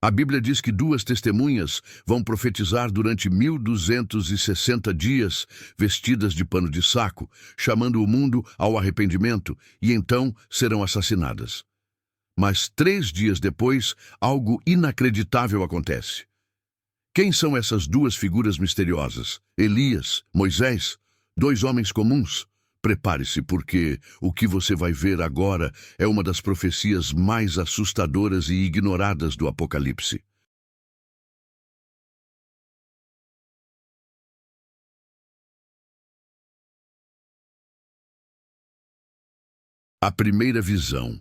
A Bíblia diz que duas testemunhas vão profetizar durante 1260 dias, vestidas de pano de saco, chamando o mundo ao arrependimento, e então serão assassinadas. Mas 3 dias depois, algo inacreditável acontece. Quem são essas duas figuras misteriosas? Elias, Moisés, 2 homens comuns? Prepare-se, porque o que você vai ver agora é uma das profecias mais assustadoras e ignoradas do Apocalipse. A primeira visão,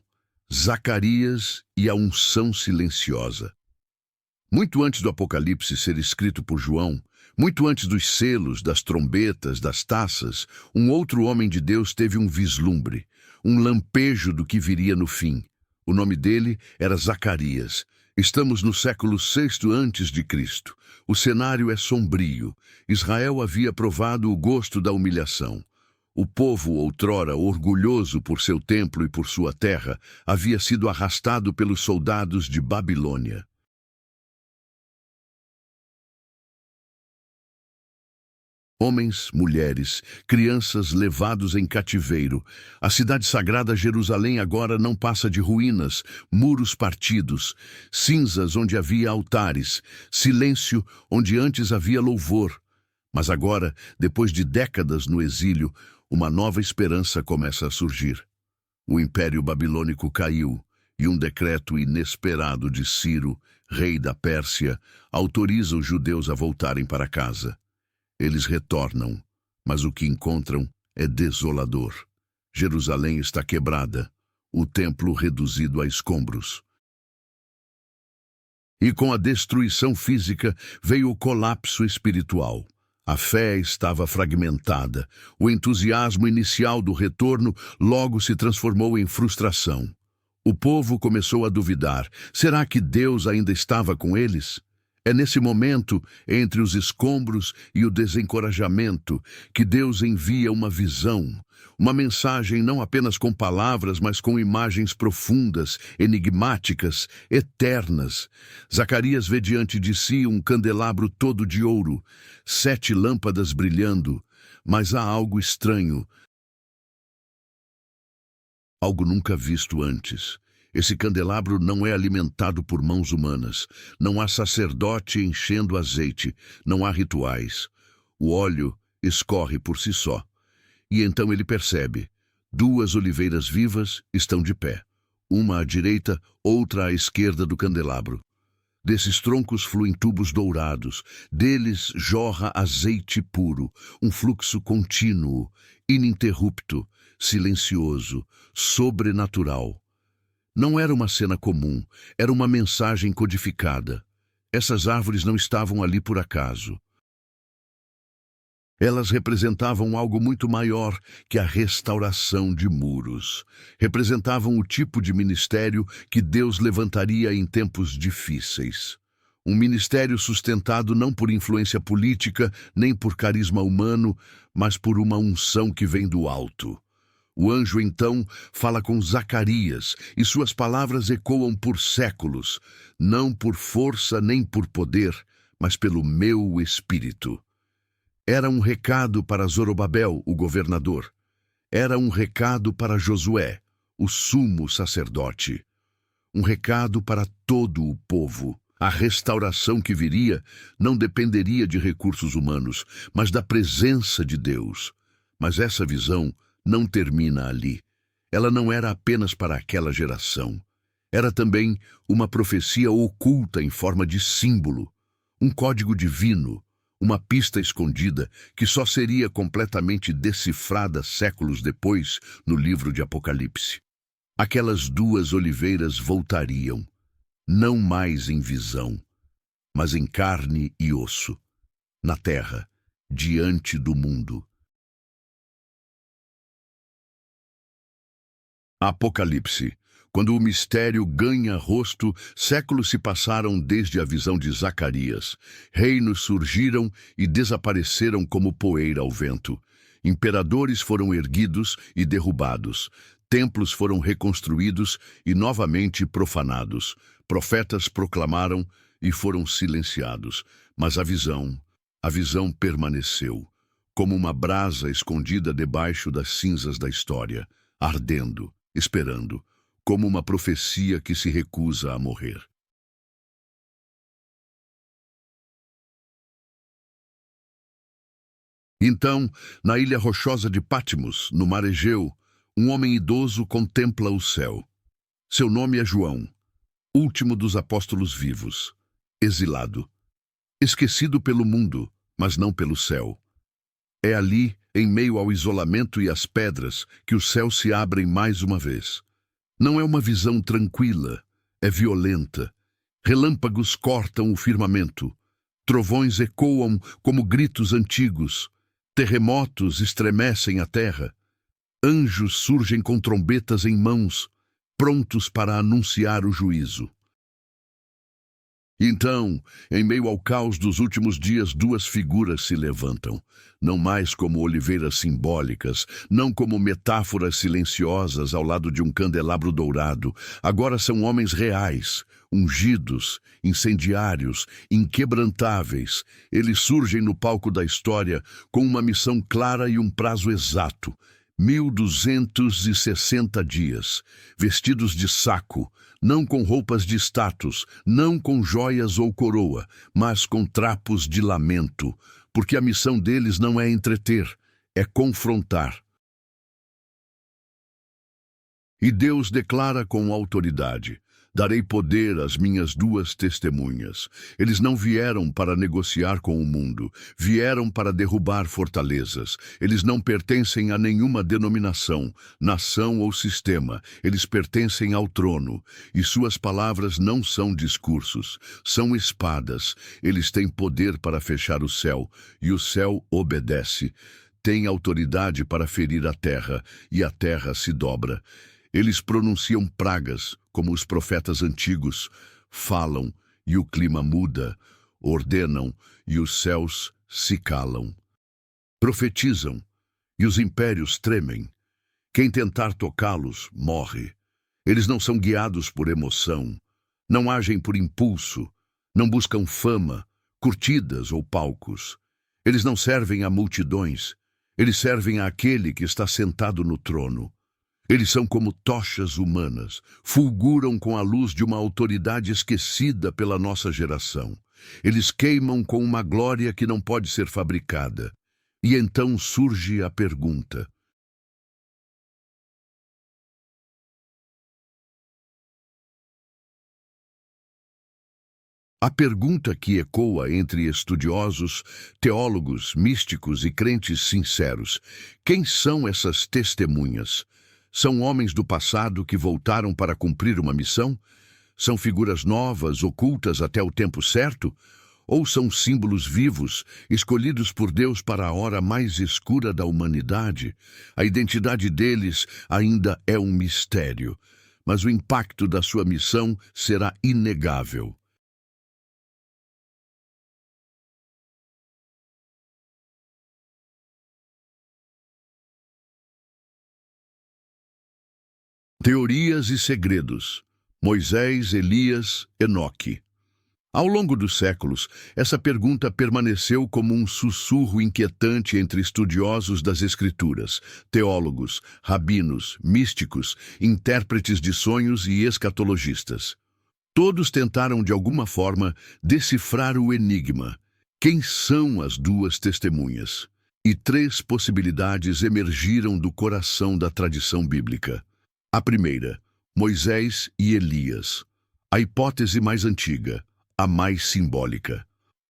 Zacarias e a unção silenciosa. Muito antes do Apocalipse ser escrito por João, muito antes dos selos, das trombetas, das taças, um outro homem de Deus teve um vislumbre, um lampejo do que viria no fim. O nome dele era Zacarias. Estamos no século VI antes de Cristo. O cenário é sombrio. Israel havia provado o gosto da humilhação. O povo, outrora orgulhoso por seu templo e por sua terra, havia sido arrastado pelos soldados de Babilônia. Homens, mulheres, crianças levados em cativeiro. A cidade sagrada Jerusalém agora não passa de ruínas, muros partidos, cinzas onde havia altares, silêncio onde antes havia louvor. Mas agora, depois de décadas no exílio, uma nova esperança começa a surgir. O Império Babilônico caiu e um decreto inesperado de Ciro, rei da Pérsia, autoriza os judeus a voltarem para casa. Eles retornam, mas o que encontram é desolador. Jerusalém está quebrada, o templo reduzido a escombros. E com a destruição física veio o colapso espiritual. A fé estava fragmentada. O entusiasmo inicial do retorno logo se transformou em frustração. O povo começou a duvidar. Será que Deus ainda estava com eles? É nesse momento, entre os escombros e o desencorajamento, que Deus envia uma visão, uma mensagem não apenas com palavras, mas com imagens profundas, enigmáticas, eternas. Zacarias vê diante de si um candelabro todo de ouro, 7 lâmpadas brilhando, mas há algo estranho, algo nunca visto antes. Esse candelabro não é alimentado por mãos humanas. Não há sacerdote enchendo azeite. Não há rituais. O óleo escorre por si só. E então ele percebe. 2 oliveiras vivas estão de pé. Uma à direita, outra à esquerda do candelabro. Desses troncos fluem tubos dourados. Deles jorra azeite puro. Um fluxo contínuo, ininterrupto, silencioso, sobrenatural. Não era uma cena comum, era uma mensagem codificada. Essas árvores não estavam ali por acaso. Elas representavam algo muito maior que a restauração de muros. Representavam o tipo de ministério que Deus levantaria em tempos difíceis. Um ministério sustentado não por influência política, nem por carisma humano, mas por uma unção que vem do alto. O anjo, então, fala com Zacarias, e suas palavras ecoam por séculos, não por força nem por poder, mas pelo meu espírito. Era um recado para Zorobabel, o governador. Era um recado para Josué, o sumo sacerdote. Um recado para todo o povo. A restauração que viria não dependeria de recursos humanos, mas da presença de Deus. Mas essa visão não termina ali. Ela não era apenas para aquela geração. Era também uma profecia oculta em forma de símbolo, um código divino, uma pista escondida que só seria completamente decifrada séculos depois no livro de Apocalipse. Aquelas 2 oliveiras voltariam, não mais em visão, mas em carne e osso, na terra, diante do mundo. Apocalipse. Quando o mistério ganha rosto, séculos se passaram desde a visão de Zacarias. Reinos surgiram e desapareceram como poeira ao vento. Imperadores foram erguidos e derrubados. Templos foram reconstruídos e novamente profanados. Profetas proclamaram e foram silenciados, mas a visão permaneceu, como uma brasa escondida debaixo das cinzas da história, ardendo, esperando, como uma profecia que se recusa a morrer. Então, na ilha rochosa de Patmos, no mar Egeu, um homem idoso contempla o céu. Seu nome é João, último dos apóstolos vivos, exilado, esquecido pelo mundo, mas não pelo céu. É ali, em meio ao isolamento e às pedras, que os céus se abrem mais uma vez. Não é uma visão tranquila, é violenta. Relâmpagos cortam o firmamento, trovões ecoam como gritos antigos, terremotos estremecem a terra, anjos surgem com trombetas em mãos, prontos para anunciar o juízo. Então, em meio ao caos dos últimos dias, duas figuras se levantam, não mais como oliveiras simbólicas, não como metáforas silenciosas ao lado de um candelabro dourado. Agora são homens reais, ungidos, incendiários, inquebrantáveis. Eles surgem no palco da história com uma missão clara e um prazo exato. 1260 dias, vestidos de saco, não com roupas de status, não com joias ou coroa, mas com trapos de lamento, porque a missão deles não é entreter, é confrontar. E Deus declara com autoridade: darei poder às minhas duas testemunhas. Eles não vieram para negociar com o mundo, vieram para derrubar fortalezas. Eles não pertencem a nenhuma denominação, nação ou sistema. Eles pertencem ao trono. E suas palavras não são discursos, são espadas. Eles têm poder para fechar o céu, e o céu obedece. Têm autoridade para ferir a terra, e a terra se dobra. Eles pronunciam pragas, como os profetas antigos, falam e o clima muda, ordenam e os céus se calam. Profetizam e os impérios tremem. Quem tentar tocá-los morre. Eles não são guiados por emoção, não agem por impulso, não buscam fama, curtidas ou palcos. Eles não servem a multidões, eles servem àquele que está sentado no trono. Eles são como tochas humanas, fulguram com a luz de uma autoridade esquecida pela nossa geração. Eles queimam com uma glória que não pode ser fabricada. E então surge a pergunta: a pergunta que ecoa entre estudiosos, teólogos, místicos e crentes sinceros: quem são essas testemunhas? São homens do passado que voltaram para cumprir uma missão? São figuras novas, ocultas até o tempo certo? Ou são símbolos vivos, escolhidos por Deus para a hora mais escura da humanidade? A identidade deles ainda é um mistério, mas o impacto da sua missão será inegável. Teorias e segredos. Moisés, Elias, Enoque. Ao longo dos séculos, essa pergunta permaneceu como um sussurro inquietante entre estudiosos das Escrituras, teólogos, rabinos, místicos, intérpretes de sonhos e escatologistas. Todos tentaram, de alguma forma, decifrar o enigma. Quem são as duas testemunhas? E três possibilidades emergiram do coração da tradição bíblica. A primeira, Moisés e Elias. A hipótese mais antiga, a mais simbólica.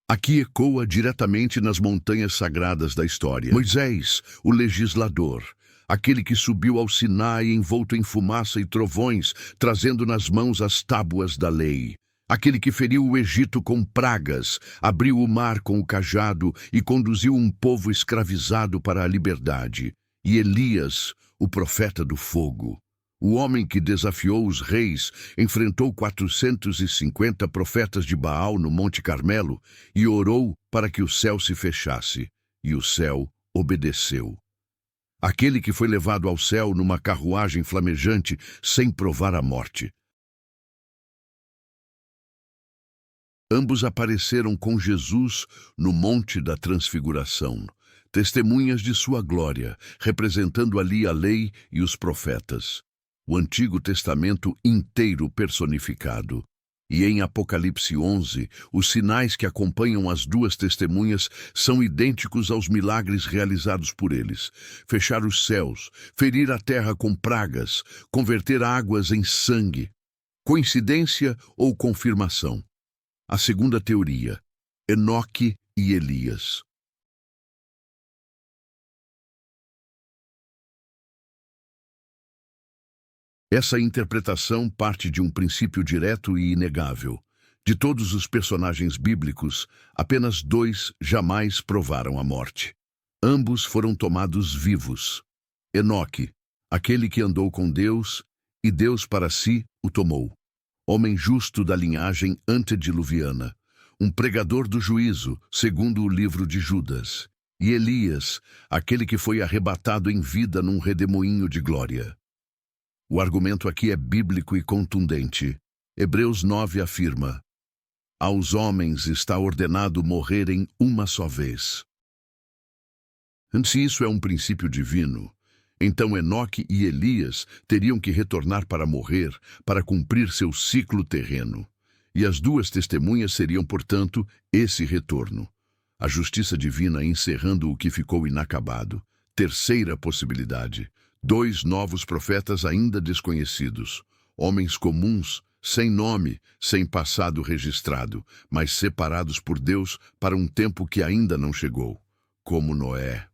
Aqui ecoa diretamente nas montanhas sagradas da história. Moisés, o legislador, aquele que subiu ao Sinai envolto em fumaça e trovões, trazendo nas mãos as tábuas da lei. Aquele que feriu o Egito com pragas, abriu o mar com o cajado e conduziu um povo escravizado para a liberdade. E Elias, o profeta do fogo. O homem que desafiou os reis enfrentou 450 profetas de Baal no Monte Carmelo e orou para que o céu se fechasse, e o céu obedeceu. Aquele que foi levado ao céu numa carruagem flamejante sem provar a morte. Ambos apareceram com Jesus no Monte da Transfiguração, testemunhas de sua glória, representando ali a lei e os profetas. O Antigo Testamento inteiro personificado. E em Apocalipse 11, os sinais que acompanham as duas testemunhas são idênticos aos milagres realizados por eles. Fechar os céus, ferir a terra com pragas, converter águas em sangue. Coincidência ou confirmação? A segunda teoria, Enoque e Elias. Essa interpretação parte de um princípio direto e inegável. De todos os personagens bíblicos, apenas 2 jamais provaram a morte. Ambos foram tomados vivos. Enoque, aquele que andou com Deus, e Deus para si o tomou. Homem justo da linhagem antediluviana, um pregador do juízo, segundo o livro de Judas. E Elias, aquele que foi arrebatado em vida num redemoinho de glória. O argumento aqui é bíblico e contundente. Hebreus 9 afirma: aos homens está ordenado morrerem uma só vez. Se isso é um princípio divino, então Enoque e Elias teriam que retornar para morrer, para cumprir seu ciclo terreno. E as duas testemunhas seriam, portanto, esse retorno. A justiça divina encerrando o que ficou inacabado. Terceira possibilidade: 2 novos profetas ainda desconhecidos, homens comuns, sem nome, sem passado registrado, mas separados por Deus para um tempo que ainda não chegou, como Noé.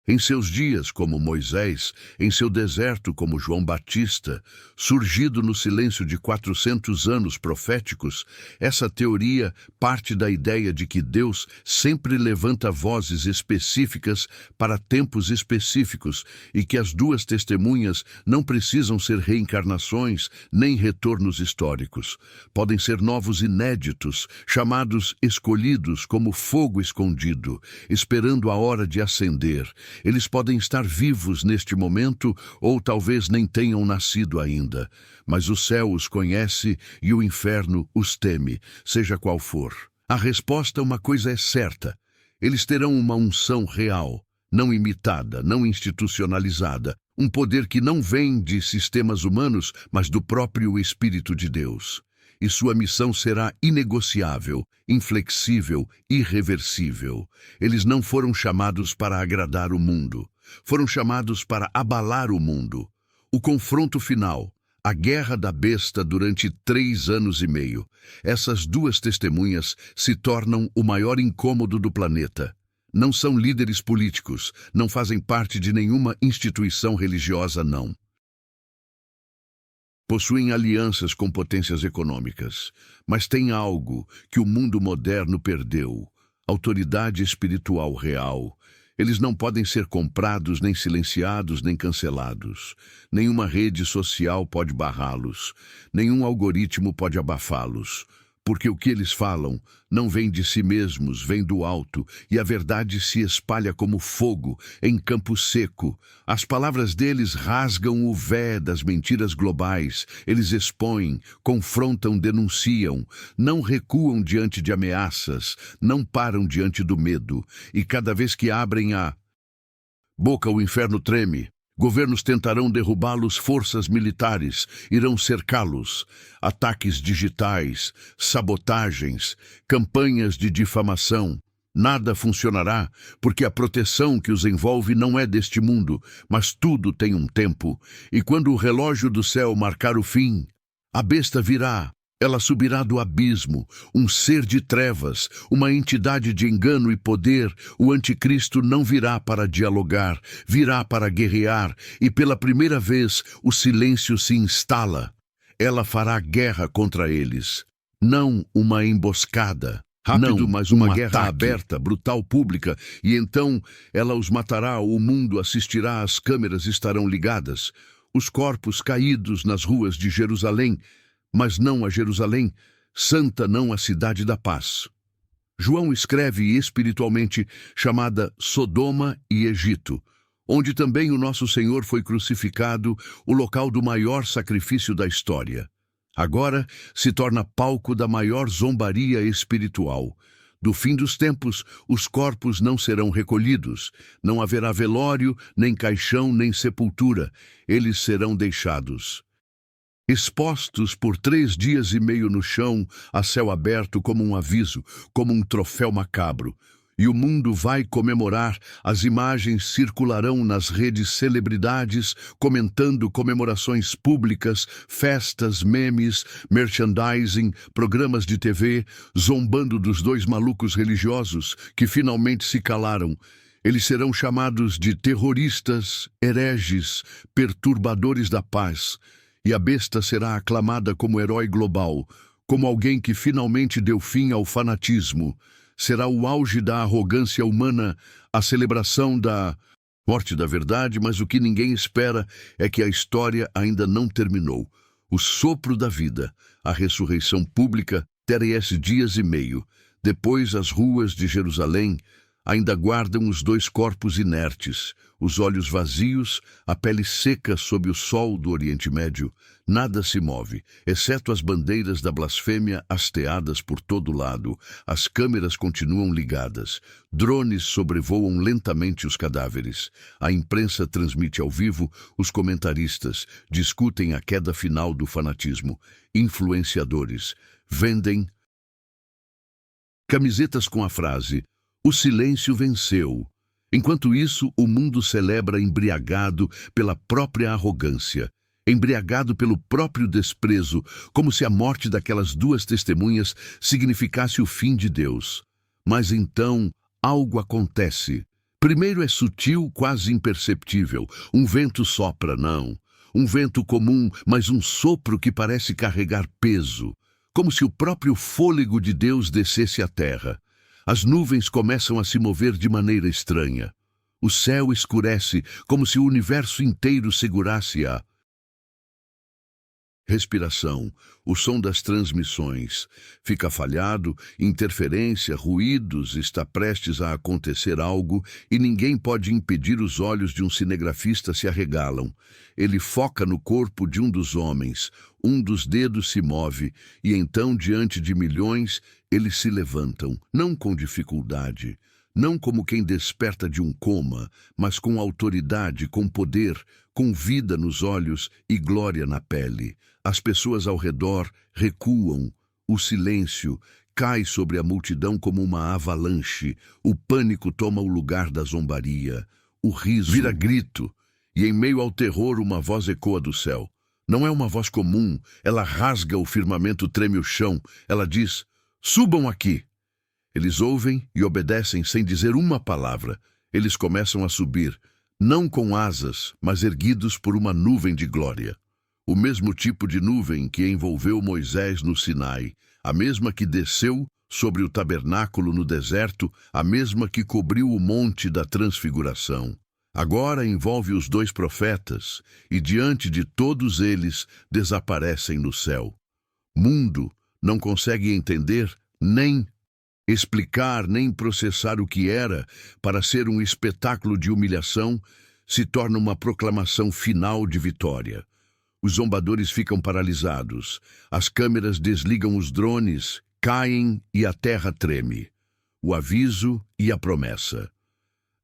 Em seus dias, como Moisés, em seu deserto, como João Batista, surgido no silêncio de 400 anos proféticos, essa teoria parte da ideia de que Deus sempre levanta vozes específicas para tempos específicos e que as duas testemunhas não precisam ser reencarnações nem retornos históricos. Podem ser novos inéditos, chamados escolhidos como fogo escondido, esperando a hora de acender. Eles podem estar vivos neste momento ou talvez nem tenham nascido ainda, mas o céu os conhece e o inferno os teme, seja qual for. A resposta, uma coisa é certa: eles terão uma unção real, não imitada, não institucionalizada, um poder que não vem de sistemas humanos, mas do próprio Espírito de Deus. E sua missão será inegociável, inflexível, irreversível. Eles não foram chamados para agradar o mundo. Foram chamados para abalar o mundo. O confronto final, a guerra da besta durante 3 anos e meio. Essas duas testemunhas se tornam o maior incômodo do planeta. Não são líderes políticos, não fazem parte de nenhuma instituição religiosa, não. Possuem alianças com potências econômicas, mas têm algo que o mundo moderno perdeu: autoridade espiritual real. Eles não podem ser comprados, nem silenciados, nem cancelados. Nenhuma rede social pode barrá-los, nenhum algoritmo pode abafá-los. Porque o que eles falam não vem de si mesmos, vem do alto, e a verdade se espalha como fogo em campo seco. As palavras deles rasgam o vé das mentiras globais. Eles expõem, confrontam, denunciam, não recuam diante de ameaças, não param diante do medo. E cada vez que abrem a boca, o inferno treme. Governos tentarão derrubá-los, forças militares irão cercá-los. Ataques digitais, sabotagens, campanhas de difamação. Nada funcionará, porque a proteção que os envolve não é deste mundo, mas tudo tem um tempo. E quando o relógio do céu marcar o fim, a besta virá. Ela subirá do abismo, um ser de trevas, uma entidade de engano e poder. O anticristo não virá para dialogar, virá para guerrear, e pela primeira vez o silêncio se instala. Ela fará guerra contra eles. Não uma emboscada. Rápido, mas uma guerra aberta, brutal, pública, e então ela os matará, o mundo assistirá, as câmeras estarão ligadas. Os corpos caídos nas ruas de Jerusalém, mas não a Jerusalém, santa, não a cidade da paz. João escreve espiritualmente chamada Sodoma e Egito, onde também o nosso Senhor foi crucificado, o local do maior sacrifício da história. Agora se torna palco da maior zombaria espiritual. Do fim dos tempos, os corpos não serão recolhidos, não haverá velório, nem caixão, nem sepultura, eles serão deixados expostos por 3 dias e meio no chão, a céu aberto, como um aviso, como um troféu macabro. E o mundo vai comemorar, as imagens circularão nas redes celebridades, comentando comemorações públicas, festas, memes, merchandising, programas de TV, zombando dos 2 malucos religiosos que finalmente se calaram. Eles serão chamados de terroristas, hereges, perturbadores da paz. E a besta será aclamada como herói global, como alguém que finalmente deu fim ao fanatismo. Será o auge da arrogância humana, a celebração da morte da verdade, mas o que ninguém espera é que a história ainda não terminou. O sopro da vida, a ressurreição pública, 3 dias e meio. Depois, as ruas de Jerusalém ainda guardam os 2 corpos inertes, os olhos vazios, a pele seca sob o sol do Oriente Médio. Nada se move, exceto as bandeiras da blasfêmia hasteadas por todo lado. As câmeras continuam ligadas. Drones sobrevoam lentamente os cadáveres. A imprensa transmite ao vivo, os comentaristas discutem a queda final do fanatismo. Influenciadores vendem camisetas com a frase "O silêncio venceu". Enquanto isso, o mundo celebra embriagado pela própria arrogância, embriagado pelo próprio desprezo, como se a morte daquelas 2 testemunhas significasse o fim de Deus. Mas então, algo acontece. Primeiro é sutil, quase imperceptível. Um vento sopra, não. Um vento comum, mas um sopro que parece carregar peso, como se o próprio fôlego de Deus descesse à terra. As nuvens começam a se mover de maneira estranha. O céu escurece, como se o universo inteiro segurasse a respiração. O som das transmissões fica falhado, interferência, ruídos, está prestes a acontecer algo e ninguém pode impedir. Os olhos de um cinegrafista se arregalam. Ele foca no corpo de um dos homens, um dos dedos se move e então, diante de milhões, eles se levantam, não com dificuldade, não como quem desperta de um coma, mas com autoridade, com poder, com vida nos olhos e glória na pele. As pessoas ao redor recuam, o silêncio cai sobre a multidão como uma avalanche, o pânico toma o lugar da zombaria, o riso vira grito, e em meio ao terror uma voz ecoa do céu. Não é uma voz comum, ela rasga o firmamento, treme o chão, ela diz: "Subam aqui!" Eles ouvem e obedecem sem dizer uma palavra. Eles começam a subir, não com asas, mas erguidos por uma nuvem de glória. O mesmo tipo de nuvem que envolveu Moisés no Sinai, a mesma que desceu sobre o tabernáculo no deserto, a mesma que cobriu o monte da transfiguração. Agora envolve os 2 profetas, e diante de todos eles desaparecem no céu. Mundo não consegue entender, nem explicar, nem processar o que era, para ser um espetáculo de humilhação, se torna uma proclamação final de vitória. Os zombadores ficam paralisados, as câmeras desligam os drones, caem e a terra treme. O aviso e a promessa.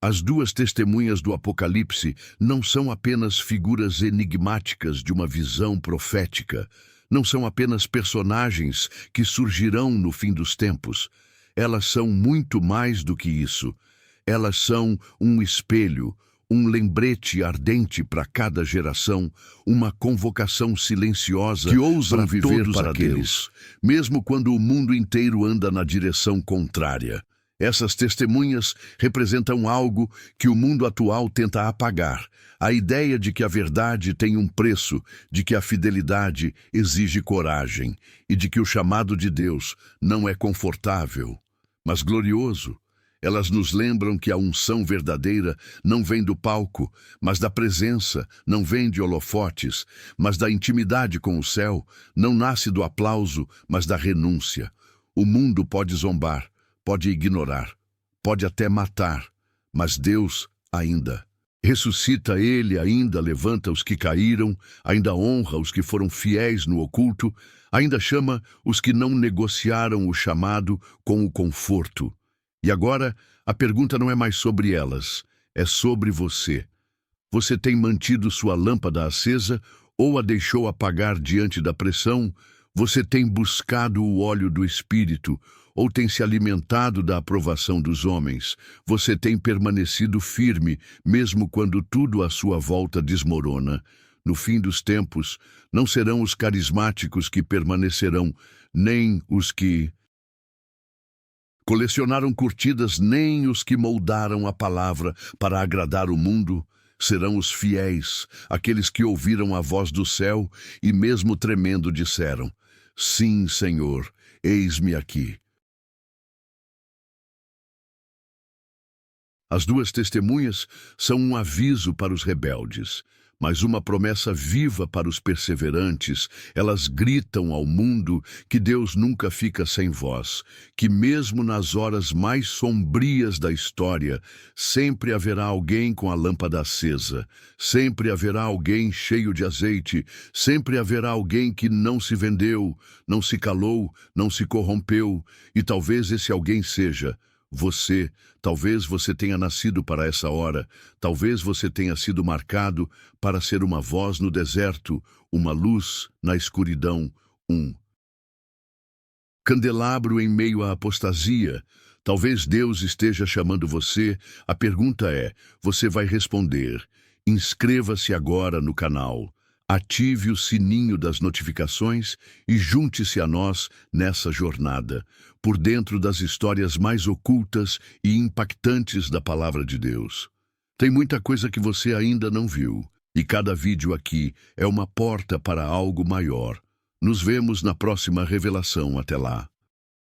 As 2 testemunhas do Apocalipse não são apenas figuras enigmáticas de uma visão profética, não são apenas personagens que surgirão no fim dos tempos. Elas são muito mais do que isso. Elas são um espelho, um lembrete ardente para cada geração, uma convocação silenciosa que ousam viver para Deus, mesmo quando o mundo inteiro anda na direção contrária. Essas testemunhas representam algo que o mundo atual tenta apagar, a ideia de que a verdade tem um preço, de que a fidelidade exige coragem e de que o chamado de Deus não é confortável, mas glorioso. Elas nos lembram que a unção verdadeira não vem do palco, mas da presença, não vem de holofotes, mas da intimidade com o céu, não nasce do aplauso, mas da renúncia. O mundo pode zombar, pode ignorar, pode até matar, mas Deus ainda ressuscita. Ele ainda levanta os que caíram, ainda honra os que foram fiéis no oculto, ainda chama os que não negociaram o chamado com o conforto. E agora, a pergunta não é mais sobre elas, é sobre você. Você tem mantido sua lâmpada acesa ou a deixou apagar diante da pressão? Você tem buscado o óleo do Espírito ou tem se alimentado da aprovação dos homens? Você tem permanecido firme, mesmo quando tudo à sua volta desmorona? No fim dos tempos, não serão os carismáticos que permanecerão, nem os que colecionaram curtidas, nem os que moldaram a palavra para agradar o mundo. Serão os fiéis, aqueles que ouviram a voz do céu e, mesmo tremendo, disseram: Sim, Senhor, eis-me aqui. As duas testemunhas são um aviso para os rebeldes, mas uma promessa viva para os perseverantes. Elas gritam ao mundo que Deus nunca fica sem voz, que mesmo nas horas mais sombrias da história, sempre haverá alguém com a lâmpada acesa, sempre haverá alguém cheio de azeite, sempre haverá alguém que não se vendeu, não se calou, não se corrompeu, e talvez esse alguém seja você. Talvez você tenha nascido para essa hora, talvez você tenha sido marcado para ser uma voz no deserto, uma luz na escuridão, um candelabro em meio à apostasia. Talvez Deus esteja chamando você. A pergunta é: você vai responder? Inscreva-se agora no canal, ative o sininho das notificações e junte-se a nós nessa jornada, por dentro das histórias mais ocultas e impactantes da Palavra de Deus. Tem muita coisa que você ainda não viu, e cada vídeo aqui é uma porta para algo maior. Nos vemos na próxima revelação. Até lá.